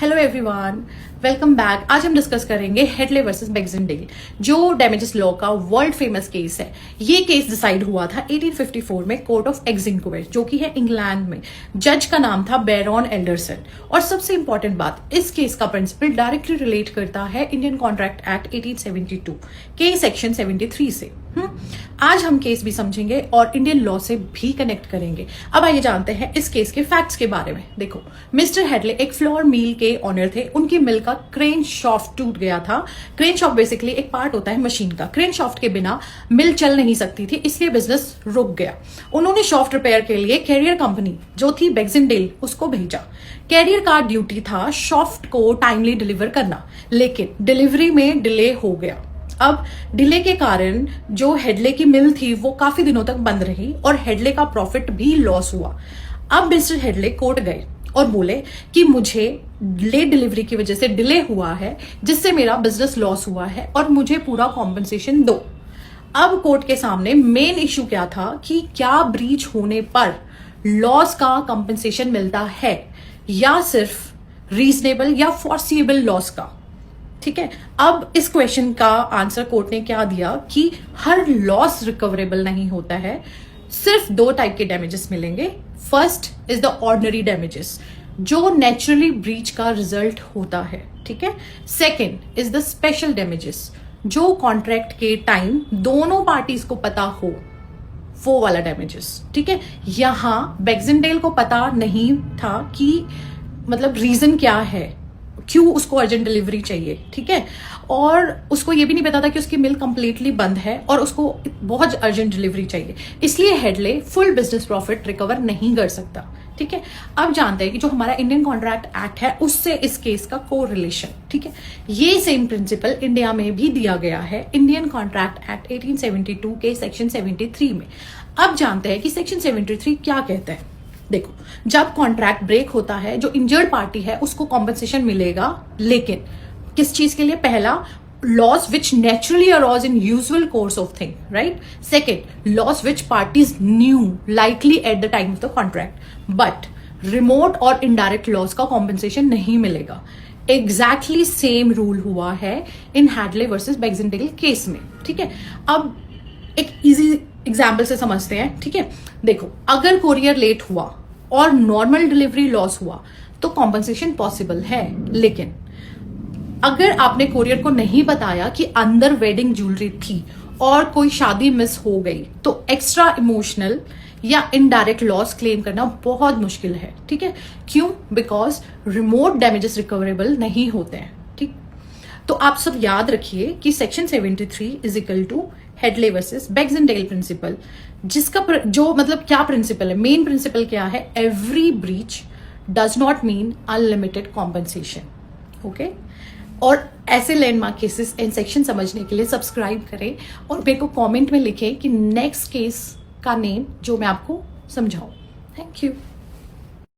Hello everyone, welcome back. आज हम discuss करेंगे हेडले वर्सेस बैक्सनडेल, जो डैमेजेस लॉ का वर्ल्ड फेमस केस है। ये केस डिसाइड हुआ था 1854 में कोर्ट ऑफ एक्जिंक्वेट, जो कि है इंग्लैंड में। जज का नाम था बैरॉन एल्डरसन। और सबसे इंपॉर्टेंट बात, इस केस का प्रिंसिपल डायरेक्टली रिलेट करता है इंडियन कॉन्ट्रैक्ट एक्ट 1872 के सेक्शन 73 से। आज हम केस भी समझेंगे और इंडियन लॉ से भी कनेक्ट करेंगे। अब आइए जानते हैं इस केस के फैक्ट्स के बारे में। देखो, मिस्टर हेडले एक फ्लोर मिल के ऑनर थे। उनकी मिल का क्रेन शाफ्ट टूट गया था। क्रेन शाफ्ट बेसिकली एक पार्ट होता है मशीन का। क्रेन शाफ्ट के बिना मिल चल नहीं सकती थी, इसलिए बिजनेस रुक गया। उन्होंने शाफ्ट रिपेयर के लिए कैरियर कंपनी जो थी बैक्सनडेल उसको भेजा। कैरियर का ड्यूटी था शाफ्ट को टाइमली डिलीवर करना, लेकिन डिलीवरी में डिले हो गया। अब डिले के कारण जो हेडले की मिल थी वो काफी दिनों तक बंद रही और हेडले का प्रॉफिट भी लॉस हुआ। अब मिस्टर हेडले कोर्ट गए और बोले कि मुझे लेट डिलीवरी की वजह से डिले हुआ है, जिससे मेरा बिजनेस लॉस हुआ है और मुझे पूरा कॉम्पनसेशन दो। अब कोर्ट के सामने मेन इश्यू क्या था कि क्या ब्रीच होने पर लॉस का कॉम्पनसेशन मिलता है या सिर्फ रीजनेबल या फॉरसीएबल लॉस का। ठीक है, अब इस क्वेश्चन का आंसर कोर्ट ने क्या दिया कि हर लॉस रिकवरेबल नहीं होता है। सिर्फ दो टाइप के डैमेजेस मिलेंगे। First is the ordinary damages, जो नेचुरली ब्रीच का रिजल्ट होता है। ठीक है। Second is the special damages, जो कॉन्ट्रैक्ट के टाइम दोनों पार्टीज को पता हो, वो वाला डैमेजेस। ठीक है। यहां बैक्सनडेल को पता नहीं था कि मतलब रीजन क्या है, क्यों उसको अर्जेंट डिलीवरी चाहिए। ठीक है। और उसको ये भी नहीं पता था कि उसकी मिल कंप्लीटली बंद है और उसको बहुत अर्जेंट डिलीवरी चाहिए, इसलिए Hadlee full business profit recover नहीं कर सकता। ठीक है। अब जानते हैं कि जो हमारा इंडियन कॉन्ट्रैक्ट एक्ट है उससे इस केस का को रिलेशन। ठीक है। ये सेम प्रिंसिपल इंडिया में भी दिया गया है इंडियन कॉन्ट्रैक्ट एक्ट 1872 के सेक्शन 73 में। अब जानते हैं कि सेक्शन 73 क्या कहता है। देखो, जब कॉन्ट्रैक्ट ब्रेक होता है, जो इंजर्ड पार्टी है उसको कॉम्पनसेशन मिलेगा, लेकिन किस चीज के लिए? पहला, loss which naturally arise in usual course of thing, right. Second, loss which parties new likely at the time of the contract, but remote और इनडायरेक्ट लॉस का कॉम्पनसेशन नहीं मिलेगा। एग्जैक्टली सेम रूल हुआ है इन हेडले वर्सेस बैक्सनडेल केस में। ठीक है। अब एक इजी एग्जाम्पल से समझते हैं। ठीक है। देखो, अगर कोरियर लेट हुआ और नॉर्मल डिलीवरी लॉस हुआ तो कॉम्पनसेशन पॉसिबल है, लेकिन अगर आपने कोरियर को नहीं बताया कि अंदर वेडिंग ज्वेलरी थी और कोई शादी मिस हो गई, तो एक्स्ट्रा इमोशनल या इनडायरेक्ट लॉस क्लेम करना बहुत मुश्किल है। ठीक है। क्यों? बिकॉज रिमोट डैमेजेस रिकवरेबल नहीं होते हैं। ठीक। तो आप सब याद रखिए कि section 73 is equal to Hadley versus Baxendale principle, जिसका जो मतलब क्या प्रिंसिपल है, मेन प्रिंसिपल क्या है? Every breach does not mean unlimited compensation. Okay. और ऐसे लैंडमार्क केसेस एंड सेक्शन समझने के लिए सब्सक्राइब करें और मेरे को कमेंट में लिखें कि नेक्स्ट केस का नेम जो मैं आपको समझाऊं। Thank you.